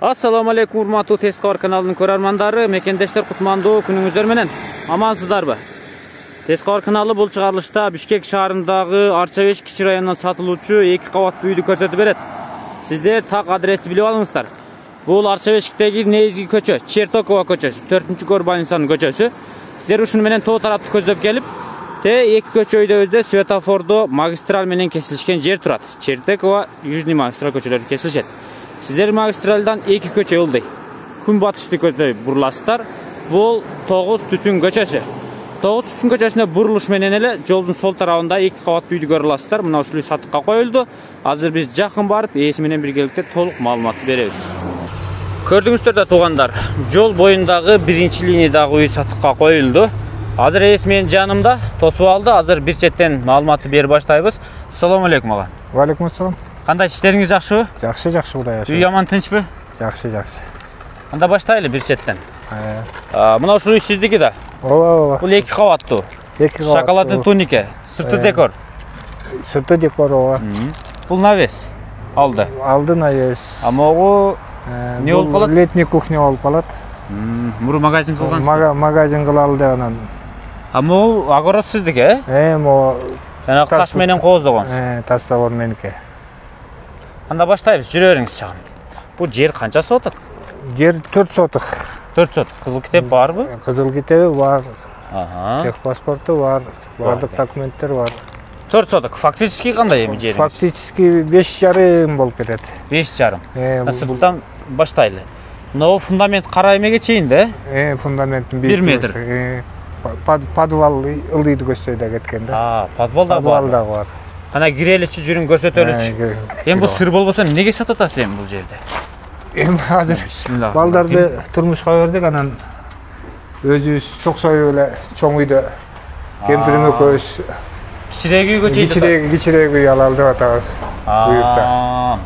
Assalamu alaikum урматтуу Tezkor kanalının көрөрмандары, мекендештер кутмандуу күнүңүздөр менен. Амансыздарбы? Tezkor kanalı бул чыгарылышта Бишкек шаарындагы Арчабеш кичи районунан сатылуучу 2 кабаттуу үйдү көрсөтүп берет. Сиздер так адрести билип алыңыздар. Бул Арчабештеги негизги көчө, Чертокова көчөсү, 4-көр больницанын көчөсү. Сиздер ушуну менен тоо тарапты көздөп келип, эки көчө өйдөбүздө светофордо магистраль менен кесилишкен жер турат. Чертокова, Южный магистраль көчөлөрү кесилишет. Сиздер магистральдан 2 көчө ылдый. Күн батышты көчө буруласыздар. Бул 9 түтүн көчөсү. 9 түтүн көчөсүнө бурулуш менен эле жолдун сол тарабында 2 кабаттуу үйдү көрө аласыздар. Мына ушул үй сатыкка коюлду. Азыр биз жакын барып, ээси менен биргеликте толук маалымат беребиз. Көрдүңүздөр да туугандар, жол боюндагы 1-чи линиядагы үй сатыкка коюлду. Азыр ээси менен жанымда тосуп алды. Азыр бир четтен маалыматты берип баштайбыз. Ассаламу алейкум ага. Ва алейкум ассалам. Кандай işleriniz жакшыбы? Жакшы, Кудай ашык. Үй яман тынчпы? Жакшы. Анда баштайлы бир четтен. Мына ушул үй сиздики да. Ооба. Бул 2 кабаттуу. 2 кабаттуу. Шоколадный туника, сырты декор. Сырты декор ооба. Бул навес. Алды. Алды навес. А могу не болуп калат? Летний кухня болуп калат. Муру магазин кылгансыз? Магазин кылалды анан. А могу огород сиздики, Могу жана таш менен кооздогонсуз. Таш забор меники. Анда баштайбыз, жүрө бериңиз чагым. Бул жер канча соток? Жер 4 соток. 4 соток. Кызыл китеп барбы? Кызыл китеби бар. Тех паспорту бар. Бардык документтер бар. 4 соток. Фактически кандай эми жериңиз? Фактически 5,5 болуп кетет. 5,5. Сырттан баштайлы. Мына фундамент кара эмеге чейин да? Фундаменттин 1 метр. Подвал ылдыйды көчтөйдө кеткен да. Подвал да бар. Бар. Кана киреличи жүрүң көрсөтөлүчү. Эми бул сыр болбосо эмнеге сатып атасыз эми бул жерде? Эми азыр балдарды турмушка бердик, анан өзүбүз чоксоюп эле чоң үйдө кемпирим экөөбүз кичирээк үйгө чейин кичирээк үй алалы деп атабыз. Буюрса.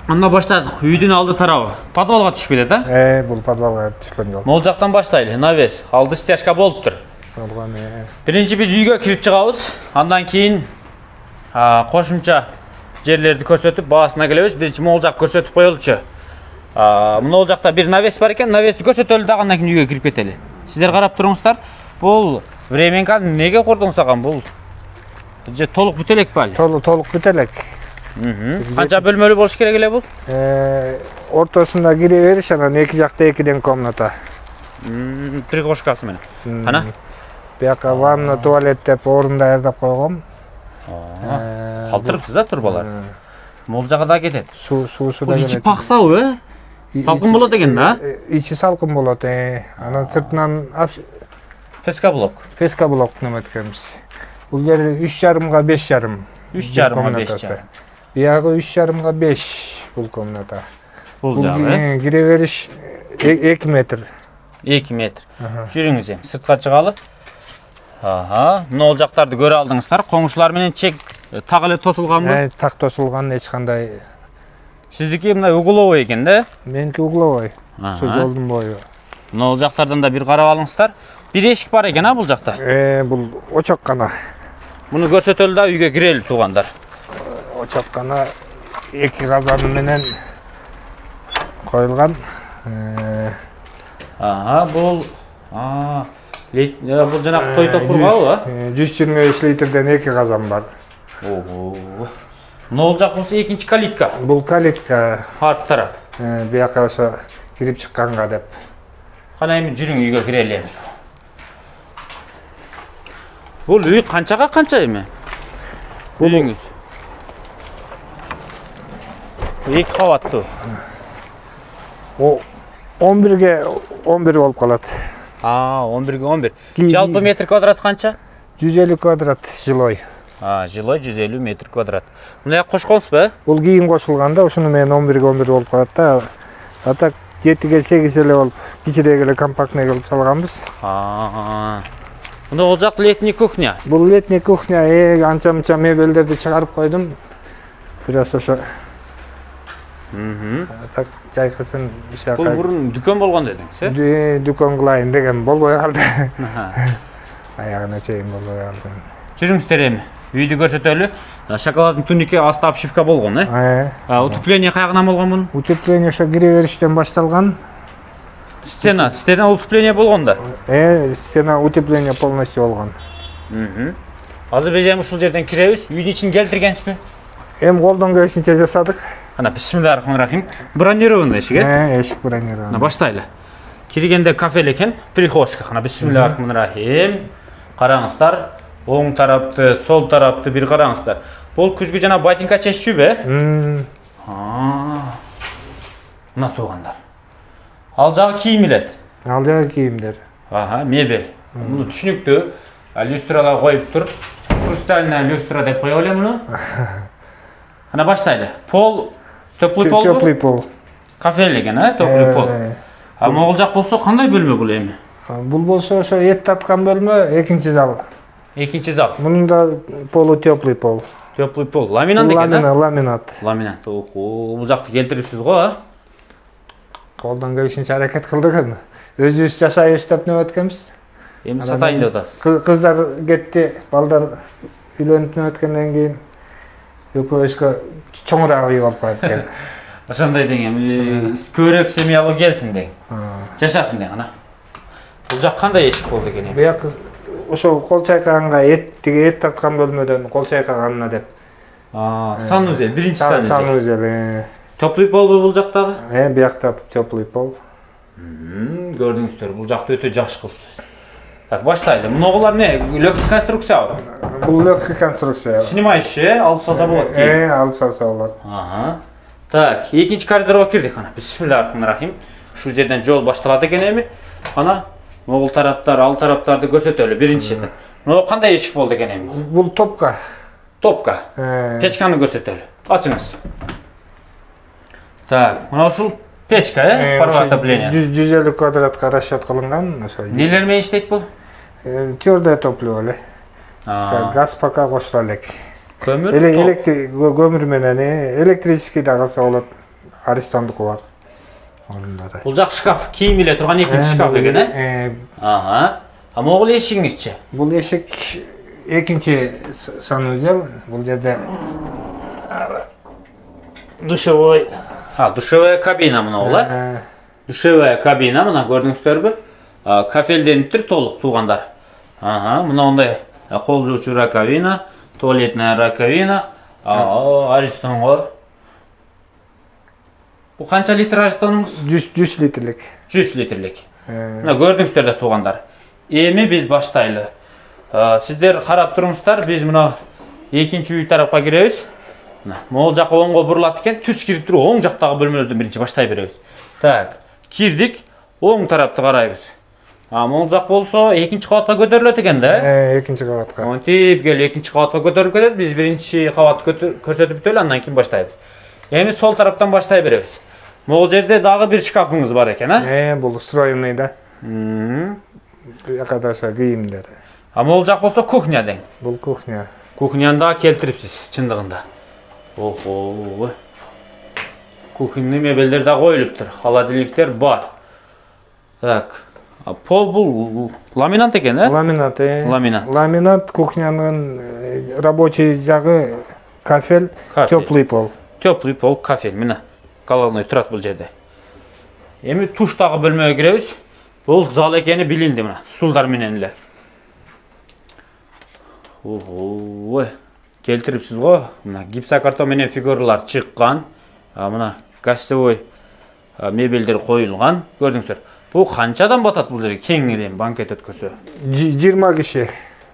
Анда баштадык. Үйдүн алды тарабы подвалга түшүп кетет, да? Бул подвалга түшкөн жол. Могул жактан баштайлы. Навес, алды стяжка болуптур. Биринчи биз үйгө кирип чыгабыз. Андан кийин кошумча жерлерди көрсөтүп, баасына келебиз. Биринчи могул жак көрсөтүп коелучу. Могул жакта бир навес бар экен. Навести көрсөтөлү да, андан кийин үйгө кирип кетели. Сиздер карап туруңуздар. Бул временканы неге курдуңуз агам? Бул же толук бүтө элекпи али? Толук бүтө элек. Канча бөлмөлүү болуш керек эле бул? Ортосунда кире бериш, анан эки жакта 2ден комната. Три кошкасы менен. Кана? Бияка ванна, туалет деп орун даярдап койгом. Калтырыпсыз да турбалар. Могул жага да кетет. Суусу да кетет. Ичи паксабы, салкын болот экен да? Ичи салкын болот, анан сыртынан пескаблок. Пескаблок неметкенбиз. Бул жер 3,5 5,5. 3,5 5,5. Биягы 3,5 5 бул комната. Бул жагы кире бериш 2 метр. 2 метр. Жүрүңүз эми сыртка чыгалы. Мына жактарды көрө алдыңыздар. Коңшулар менен чек так эле тосулганбы? Так тосулган, эч кандай. Сиздики мына угловой экен да? Меники угловой. Şu жолдун бою. Мына жактардан да бир карап алыңыздар. Бир эшик бар экен, бул жакта? Бул очок гана. Муну көрсөтөлү да, үйгө кирели туугандар. Очок гана 2 казан менен коюлган. Бул бул жанагы той топургабы? 125 литрден 2 казан бар. Мына жак болсо экинчи калитка. Бул калитка. Арт тарап. Бияка ошо кирип чыкканга деп. Кана эми жүрүң үйгө кирели. Бул үй канчага канча эми? Үйүңүз. 2 кабаттуу. 11ге 11 болуп калат. 11ге 11. Жалпы метр квадрат канча? 150 квадрат жилой. Жилой 150 метр квадрат. Мына кошконсузбу? Бул кийин кошулганда ушуну менен 11ге 11 болуп калат да. Атак 7ге 8 эле болуп, кичирээк эле компактный кылып салганбыз. Мына ол жак летний кухня. Бул летний кухня, анча-мынча мебелдерди чыгарып койдум. Бираз ошо. Так жайкысын бул мурун дүкөн болгон дедиңиз, Дүкөн кылайын деген болбой калды. Аягына чейин болбой калды. Жүрүңүздөр эми. Үйдү көрсөтөлү. Шоколаддын туники асты обшивка болгон, утепление кайгынан болгон мунун? Утепление ошо кире бериштен башталган. Стена утепление болгон да? Стена утепление полностью болгон. Азыр биз эми ушул жерден киребиз. Үйдүн ичин келтиргенсизби? Эми колдон келишинче жасадык. Кана бисмиллахиррахманиррахим. Бронированный эшик, Эшик бронированный. Баштайлы. Киргенде кафе экен, прихожка. Кана бисмиллахиррахманиррахим. Караңыздар. Оң тарапты, сол тарапты бир караңыздар. Бул күзгү жана ботинка чечүүбү? Мына туугандар. Ал жагы кийим элет. Ал жагы кийимдер. Мебель. Муну түшүнүктүү. Люстрага коюп тур. Хрустальная люстра деп коелу эле муну. Кана баштайлы. Пол, теплый пол. Теплый пол. Кафе экен, теплый пол. Могул жак болсо кандай бөлмө бул эми? Бул болсо ошо эт таткан бөлмө, экинчи зал. Экинчи зал. Мунун да полу теплый пол. Теплый пол. Ламинат экен, Ламинат. Ламинат. Бул жакты келтирипсиз го, Колдон келишинче аракет кылдык эми. Өзүбүз жашайбыз деп нөбөткөнбүз. Эми сатайын деп атасыз. Кыздар кетти, балдар үйлөнүп нөбөткөндөн кийин экөөбүзгө чоңураак үй болуп калат экен. Ошондой дең эми көбүрөөк семьялуу келсин дең. Жашасын дең ана. Бул жак кандай эшик болду экен эми? Бияк ошол кол чайкаганга эт тарткан бөлмөдөн кол чайкаганына деп. Санузел, биринчи санузел. Теплый пол бул жактагы? Биякта теплый пол. Көрдүңүздөр, бул жакты өтө жакшы кылыпсыз. Так, баштайлы. Мунугулар не? Легкий конструкциябы? Бул легкий конструкция. Снимающий, алып салса болот. Алып салса болот. Так, экинчи коридорго кирдик ана. Бисмиллахиррахманиррахим. Ушул жерден жол башталат экен эми. Ана могул тараптар, ал тараптарды көрсөтөлү биринчиден. Мына кандай эшик болду экен эми? Бул топка. Топка. Печканы көрсөтөлү. Ачыңыз. Так, мына ушул печка, паровое отопление. 150 квадратка расчет кылынган. Нелер менен иштейт бул? Твердое топливо эле. Газ пока кошула элек. Көмүр? Көмүр менен электрический да кылса болот. Аристондуку бар. Бул жак шкаф, кийим эле турган экинчи шкаф экен, могул эшигиңизчи? Бул эшик экинчи санузел. Бул жерде душевой. Душевая кабина мына ола. Душевая кабина мына көрдүңүздөрбү? Кафелдениптир толук туугандар. Мына ондай кол жуучу раковина, туалетная раковина, аристонго. Бул канча литр аристонуңуз? 100 литрлик. 100 литрлик. Мына көрдүңүздөр да туугандар. Эми биз баштайлы. Сиздер карап туруңуздар, биз мына экинчи үй тарапка киребиз. Могул жакка оңго бурулат экен, түз кирип туруп оң жактагы бөлмөлөрдөн биринчи баштай беребиз. Так, кирдик, оң тарапты карайбыз. Могул жак болсо экинчи кабатка көтөрүлөт экен да? Экинчи кабатка. Монтип кел экинчи кабатка көтөрүп кетет, биз биринчи кабатты көрсөтүп бүтөлү, андан кийин баштайбыз. Эми сол тараптан баштай беребиз. Могул жерде дагы бир шкафыңыз бар экен, бул встроенный да. Бияка даша кийимдер. Могул жак болсо кухня дең. Бул кухня. Кухняны да келтирипсиз чындыгында. Охо. Кухонный мебелдер да коюлуптур, холодильниктер бар. Так, пол бул ламинат экен, Ламинат, Ламинат кухнянын рабочий жагы кафель, теплый пол. Теплый пол, кафель, мына головной турат бул жерде. Эми туштагы бөлмөгө киребиз. Бул зал экени билинди мына, стулдар менен эле. Ого. Келтирипсиз го. Мына гипсокартон менен фигуралар чыккан. Мына гостевой мебелдер коюлган. Көрдүңүздөр. Бул канча адам батат бул жерге? Кеңири банкет өткөрсө. 20 киши.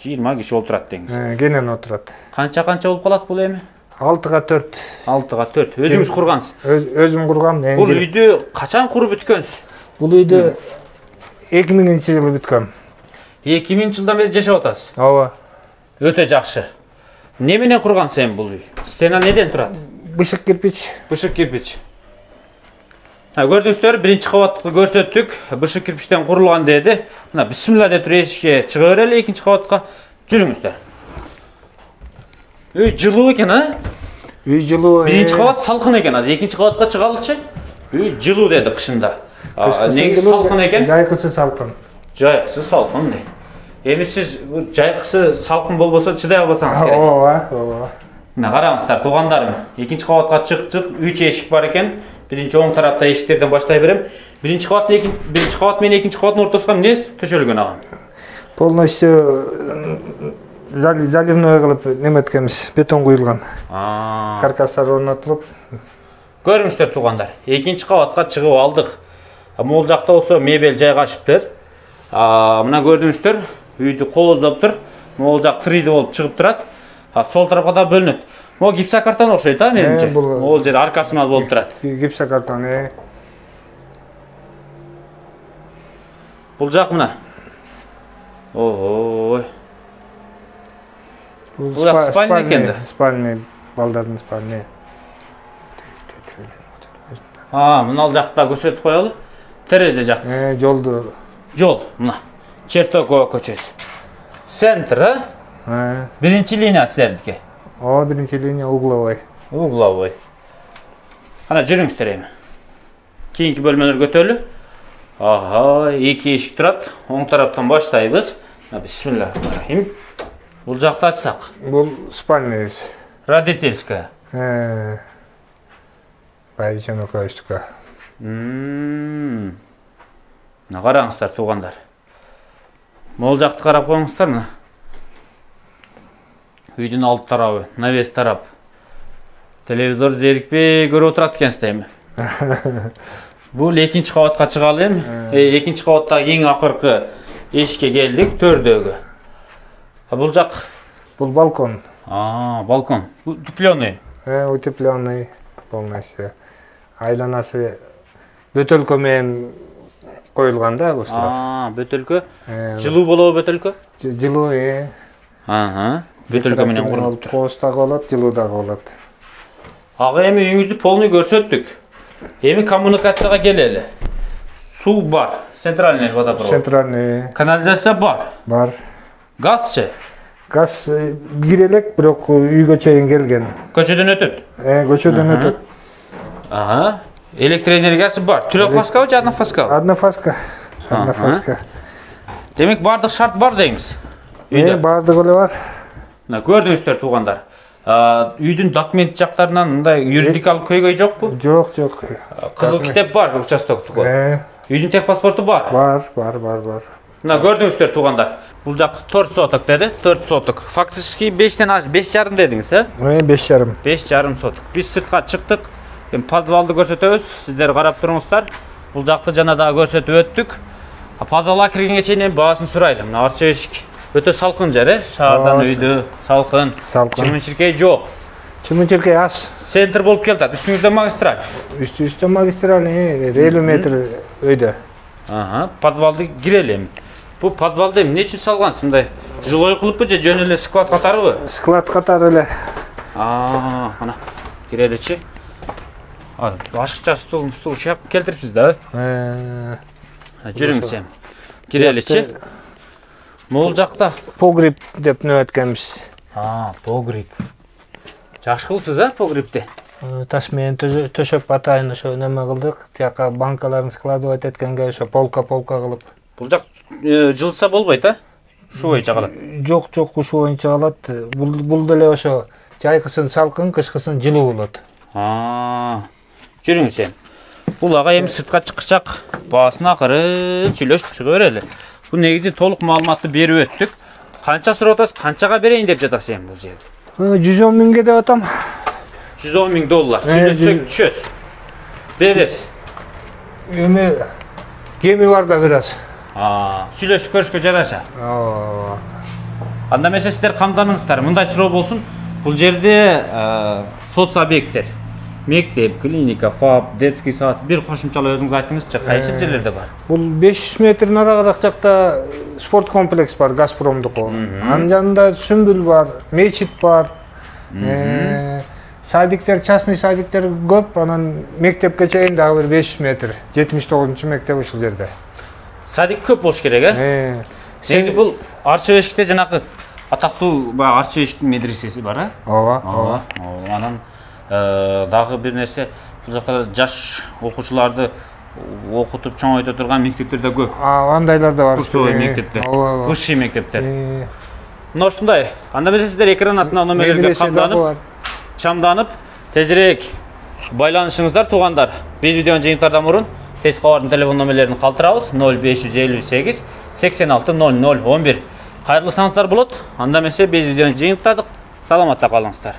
20 киши отурат деңиз. Кенен отурат. Канча болуп калат бул эми? 6га 4. 6га 4. Өзүңүз кургансыз? Өзүм кургам. Бул үйдү качан куруп бүткөнсүз? Бул үйдү 2000-жылы бүткөм. 2000-жылдан бери жашап атасыз? Ооба. Өтө жакшы. Не менен кургансыз эми бул үй? Стена неден турат? Бышык кирпич. Бышык кирпич. Көрдүңүздөр, биринчи кабатты көрсөттүк. Бышык кирпичтен курулган деди. Мына бисмилла деп эшикке чыга берели экинчи кабатка. Жүрүңүздөр. Үй жылуу экен, Үй жылуу. Биринчи кабат салкын экен, экинчи кабатка чыгалычы. Үй жылуу деди кышында. Негизи салкын экен. Жайкысы салкын. Жайкысы салкын дейт. Эми сиз жайкысы салкын болбосо чыдай албасаңыз керек. Ооба. Мына караңыздар, туугандарым. Экинчи кабатка чыктык, 3 эшик бар экен. Биринчи оң тарапта эшиктерден баштай берем. Биринчи кабат менен экинчи кабаттын ортосуна эмне төшөлгөн агам? Полностью заливной кылып неметкенбиз, бетон куюлган. Каркастар орнотулуп. Көрүңүздөр туугандар, экинчи кабатка чыгып алдык. Могул жакта болсо мебель жайгашыптыр. Мына көрдүңүздөр, үйдү колоздоптур. Могул жак 3D болуп чыгып турат. Сол тарапка да бөлүнөт. Могу гипсокартон окшойт, менимче. Могул жер аркасына болуп турат. Гипсокартон. Бул жак мына. Ой. Бул спальня экен. Спальня, балдардын спальня. Мына ал жакта көрсөтүп коелу. Терезе жак. Жол, мына. Чертокова көчөсү. Центр, биринчи линия силердики. Биринчи линия угловой. Угловой. Кана жүрүңүздөр эми. Кийинки бөлмөлөр көтөрүлү. Эки эшик турат. Оң тараптан баштайбыз. Бисмиллахиррахманиррахим. Бул жакты ачсак. Бул спальнябыз. Родительская. Байжанокаштука. Караңыздар туугандар. Могул жакты карап коюңуздар мына. Үйдүн алты тарабы, навес тарап. Телевизор зерикпей көрүп отурат экенсиз эми. Бул экинчи кабатка чыгалы эми. Экинчи кабаттагы эң акыркы эшикке келдик, төрдөгү. Бул жак? Бул балкон. Балкон. Утепленный. Утепленный полностью. Айланасы бөтөлкө менен коюлган да осулар. Бөтөлкө. Жылуу болобу бөтөлкө? Жылуу, Бөтөлкө менен курулуп тур. Кооз дагы болот, жылуу дагы болот. Ага эми үйүңүздү полный көрсөттүк. Эми коммуникацияга келели. Суу бар, центральный водопровод. Центральный. Канализация бар. Бар. Газчы? Газ кире элек, бирок үйгө чейин келген. Көчөдөн өтөт? Көчөдөн өтөт. Электр энергиясы бар. Трёхфаскабы же однофаскабы? Однофаска. Демек бардык шарт бар деңиз. Бардыгы эле бар. Көрдүңүздөр туугандар. Үйдүн документ жактарынан мындай юридикалык көйгөй жокпу? Жок. Кызыл китеп бар участоктугу. Үйдүн техпаспорту бар? Бар. Мына көрдүңүздөр туугандар. Бул жак 4 соток деди, 4 соток. Фактически 5тен аш 5,5 дедиңиз, 5,5. 5,5 соток. Биз сыртка чыктык. Эми подвалды көрсөтөбүз. Сиздер карап туруңуздар. Бул жакты жана дагы көрсөтүп өттүк. Подвалга киргенге чейин эми баасын сурайлы. Мына арча эшик. Өтө салкын жер, шаардан үйдү, салкын. Чымын-чиркей жок. Чымын-чиркей аз. Центр болуп келатат. Үстүңүздө магистраль. Үстүбүздө магистраль 50 метр өйдө. Подвалды кирели эми. Бу подвалды эмне үчүн салгансыз? Мындай жилой кылыппы же жөн эле склад катарыбы? Склад катары эле. Мына киреличи. Башкача стул шап келтирипсиз да? Жүрүңүз эми. Киреличи. Могул жакта погреб деп нөткөнбүз. Погреб. Жакшы кылыпсыз, погребти? Таш менен төшөп атайын ошо неме кылдык. Тияка банкаларын складывать эткенге ошо полка кылып. Бул жак жылса болбойт, Ушу боюнча калат. Жок, ушу боюнча калат. Бул деле ошо жайкысын салкын, кышкысын жылуу болот. Жүрүңүз эми. Бул ага эми сыртка чыкчак, баасын акырын сүйлөшүп чыга берели. Бул негизи толук маалыматты берип өттүк. Канча сурап атасыз, канчага берейин деп жатасыз эми бул жерди? 110 миңге деп атам. 110 миң доллар. Сүйлөшсөк түшөсүз. Бересиз. Эми кеми бар да бересиз. Сүйлөшүп көрүшкө жараша. Анда эмесе сиздер камданыңыздар. Мындай суроо болсун. Бул жерде соц объекттер, мектеп, клиника, ФАП, детский сад, бир кошумчалуу өзүңүз айтыңызчы, кайсы жерлерде бар? Бул 500 метр нарагыраак жакта спорт комплекс бар, Газпромдуку. Анын жанында Сүмбүл бар, мечит бар. Садиктер, частный садиктер көп, анан мектепке чейин дагы бир 500 метр. 79-мектеп ушул жерде. Садик көп болуш керек, Негизи бул Арча Бешикте жанагы атактуу Арча Бешиктин медресеси бар, Ооба. Анан дагы бир нерсе, бул жакта жаш окуучуларды окутуп чоңойто турган мектептерде көп. Андайлар да бар. Курсовой мектепте. Высший мектептер. Мына ушундай. Анда эмесе сиздер экран астына номерлерге камданып, чамданып, тезирээк байланышыңыздар туугандар. Биз видеонун жыйынтардан мурун тез кабардын телефон номерлерин калтырабыз. 0558 86 00 11. Кайрылсаңыздар болот. Анда эмесе биз видеону жыйынтадык. Саламатта калыңыздар.